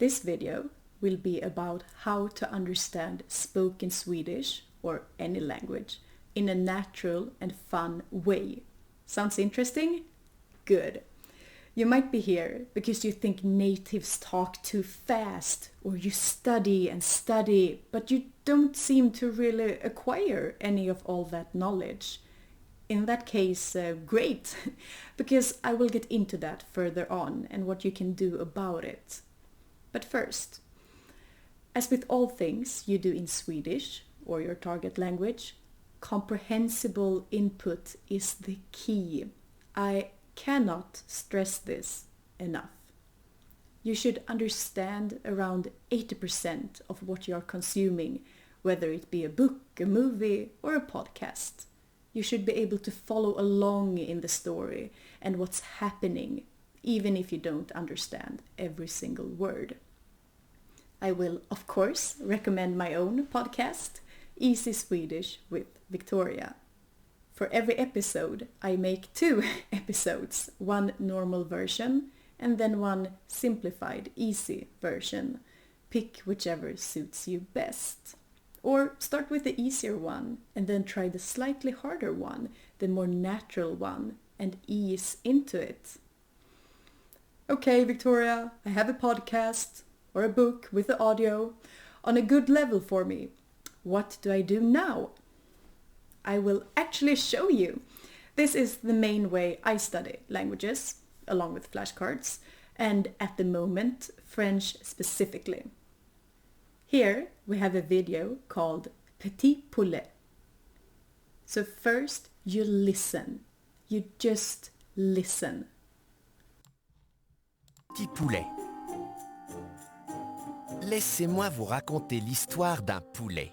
This video will be about how to understand spoken Swedish or any language in a natural and fun way. Sounds interesting? Good. You might be here because you think natives talk too fast, or you study and study, but you don't seem to really acquire any of all that knowledge. In that case, great, because I will get into that further on and what you can do about it. But first, as with all things you do in Swedish or your target language, comprehensible input is the key. I cannot stress this enough. You should understand around 80% of what you are consuming, whether it be a book, a movie, or a podcast. You should be able to follow along in the story and what's happening, even if you don't understand every single word. I will, of course, recommend my own podcast, Easy Swedish with Viktoria. For every episode, I make 2 episodes, one normal version and then one simplified, easy version. Pick whichever suits you best. Or start with the easier one and then try the slightly harder one, the more natural one, and ease into it. Okay, Victoria, I have a podcast or a book with the audio on a good level for me. What do I do now? I will actually show you. This is the main way I study languages, along with flashcards, and at the moment, French specifically. Here we have a video called Petit Poulet. So first you listen. You just listen. Petit poulet. Laissez-moi vous raconter l'histoire d'un poulet.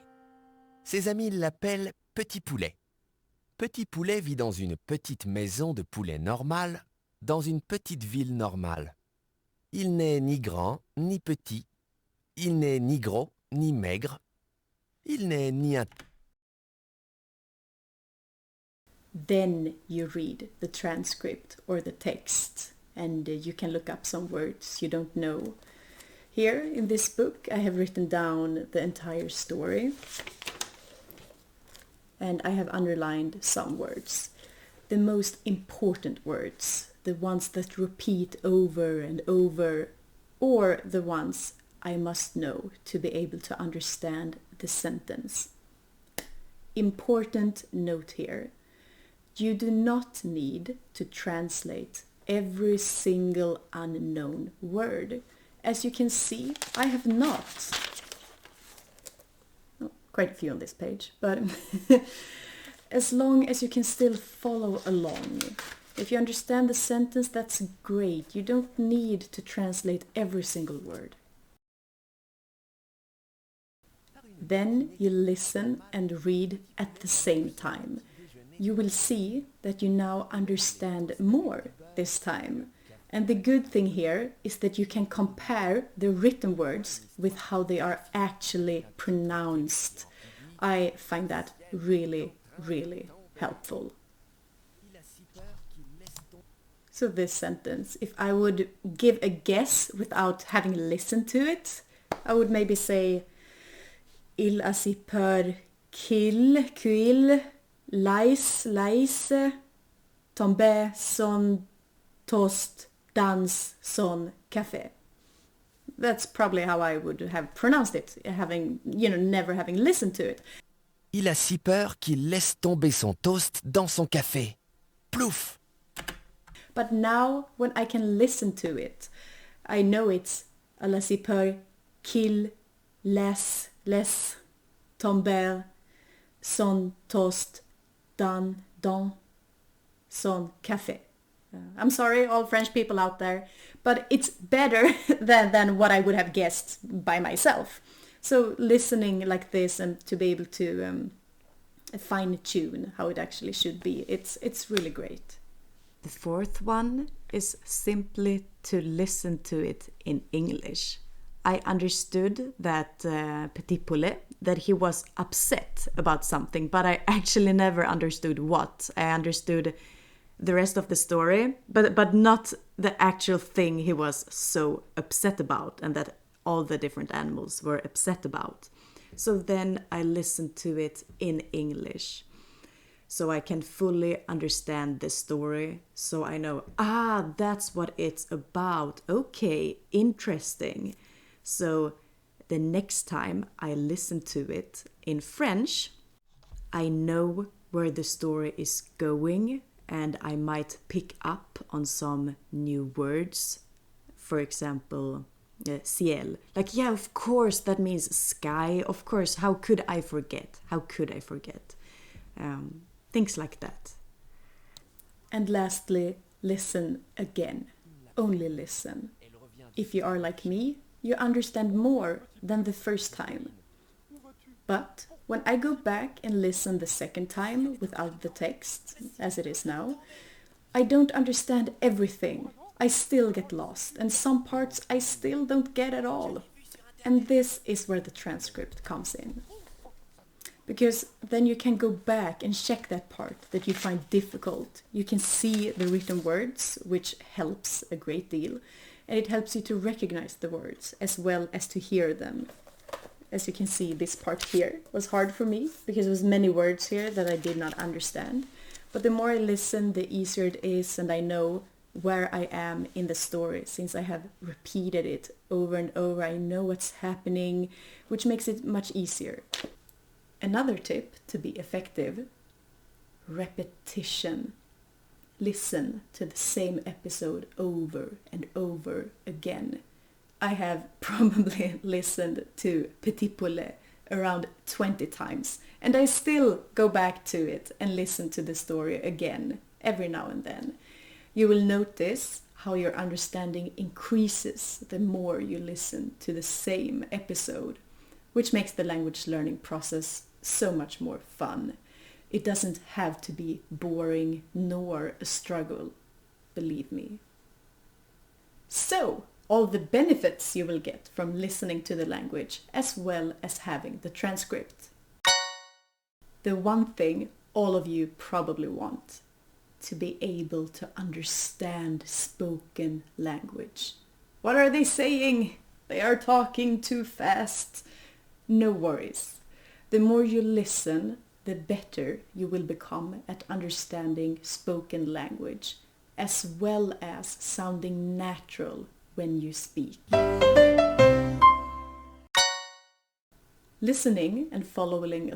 Ses amis l'appellent Petit Poulet. Petit Poulet vit dans une petite maison de poulet normale, dans une petite ville normale. Il n'est ni grand, ni petit. Il n'est ni gros, ni maigre. Il n'est ni un... Then you read the transcript or the text, and you can look up some words you don't know. Here in this book I have written down the entire story, and I have underlined some words. The most important words, the ones that repeat over and over, or the ones I must know to be able to understand the sentence. Important note here. You do not need to translate every single unknown word. As you can see, I have not. Quite a few on this page, but as long as you can still follow along. If you understand the sentence, that's great. You don't need to translate every single word. Then you listen and read at the same time. You will see that you now understand more this time. And the good thing here is that you can compare the written words with how they are actually pronounced. I find that really, really helpful. So this sentence, if I would give a guess without having listened to it, I would maybe say Il a si peur qu'il laisse tomber son toast dans son café. That's probably how I would have pronounced it, never having listened to it. Il a si peur qu'il laisse tomber son toast dans son café. Plouf! But now, when I can listen to it, I know it's Il a si peur qu'il laisse tomber son toast dans son café. I'm sorry, all French people out there, but it's better than what I would have guessed by myself. So listening like this and to be able to fine-tune how it actually should be, it's really great. The fourth one is simply to listen to it in English. I understood that Petit Poulet, that he was upset about something, but I actually never understood what. I understood the rest of the story, but not the actual thing he was so upset about and that all the different animals were upset about. So then I listened to it in English, so I can fully understand the story. So I know, that's what it's about. Okay, interesting. So the next time I listen to it in French, I know where the story is going, and I might pick up on some new words. For example, ciel. Like, yeah, of course, that means sky. Of course, how could I forget? How could I forget? Things like that. And lastly, listen again. Only listen. If you are like me, you understand more than the first time. But when I go back and listen the second time without the text, as it is now, I don't understand everything. I still get lost, and some parts I still don't get at all. And this is where the transcript comes in. Because then you can go back and check that part that you find difficult. You can see the written words, which helps a great deal. And it helps you to recognize the words as well as to hear them. As you can see, this part here was hard for me because there was many words here that I did not understand. But the more I listen, the easier it is, and I know where I am in the story. Since I have repeated it over and over, I know what's happening, which makes it much easier. Another tip to be effective: repetition. Listen to the same episode over and over again. I have probably listened to Petit Poulet around 20 times, and I still go back to it and listen to the story again every now and then. You will notice how your understanding increases the more you listen to the same episode, which makes the language learning process so much more fun. It doesn't have to be boring nor a struggle, believe me. So, all the benefits you will get from listening to the language as well as having the transcript. The one thing all of you probably want: to be able to understand spoken language. What are they saying? They are talking too fast. No worries. The more you listen, the better you will become at understanding spoken language, as well as sounding natural when you speak. Listening and following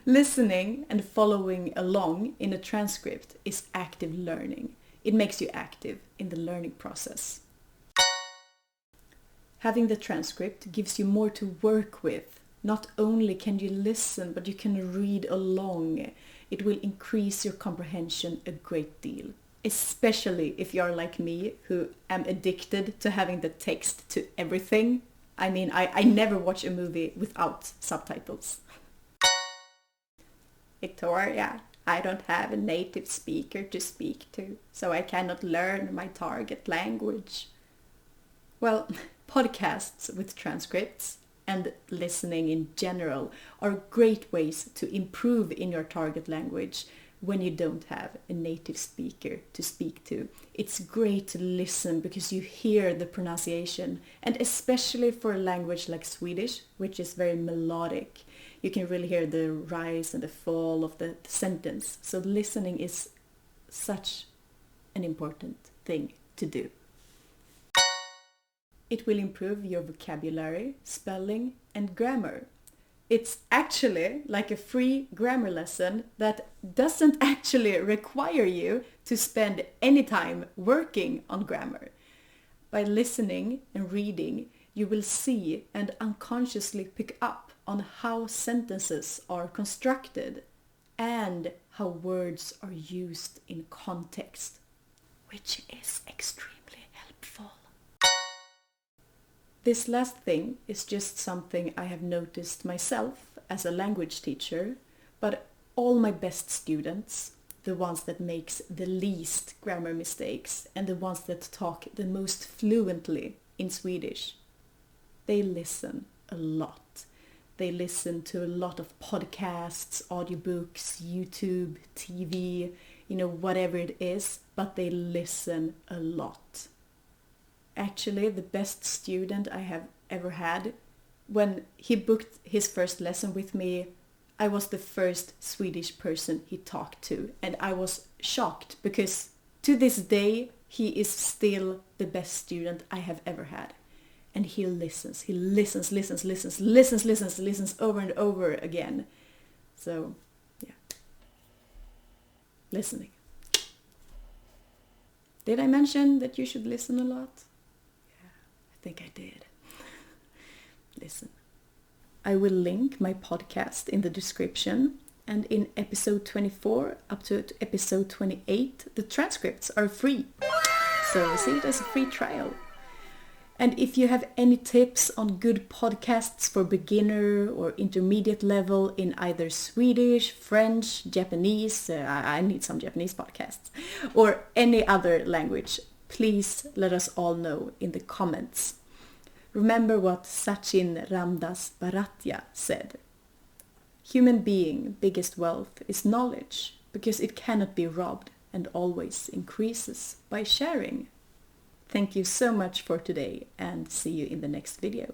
Listening and following along in a transcript is active learning. It makes you active in the learning process. Having the transcript gives you more to work with. Not only can you listen, but you can read along. It will increase your comprehension a great deal. Especially if you are like me, who am addicted to having the text to everything. I mean, I never watch a movie without subtitles. Victoria, I don't have a native speaker to speak to, so I cannot learn my target language. Well, podcasts with transcripts and listening in general are great ways to improve in your target language when you don't have a native speaker to speak to. It's great to listen because you hear the pronunciation, and especially for a language like Swedish, which is very melodic, you can really hear the rise and the fall of the sentence. So listening is such an important thing to do. It will improve your vocabulary, spelling, and grammar. It's actually like a free grammar lesson that doesn't actually require you to spend any time working on grammar. By listening and reading, you will see and unconsciously pick up on how sentences are constructed and how words are used in context, which is extremely helpful. This last thing is just something I have noticed myself as a language teacher, but all my best students, the ones that makes the least grammar mistakes and the ones that talk the most fluently in Swedish, they listen a lot. They listen to a lot of podcasts, audiobooks, YouTube, TV, whatever it is, but they listen a lot. actually the best student I have ever had. When he booked his first lesson with me, I was the first Swedish person he talked to, and I was shocked because to this day he is still the best student I have ever had. And he listens over and over again. So, yeah. Listening. Did I mention that you should listen a lot? Yeah, I think I did. Listen. I will link my podcast in the description, and in episode 24 up to episode 28 the transcripts are free. So see it as a free trial. And if you have any tips on good podcasts for beginner or intermediate level in either Swedish, French, Japanese, I need some Japanese podcasts, or any other language, please let us all know in the comments. Remember what Sachin Ramdas Bharatya said. Human being biggest wealth is knowledge, because it cannot be robbed and always increases by sharing. Thank you so much for today, and see you in the next video.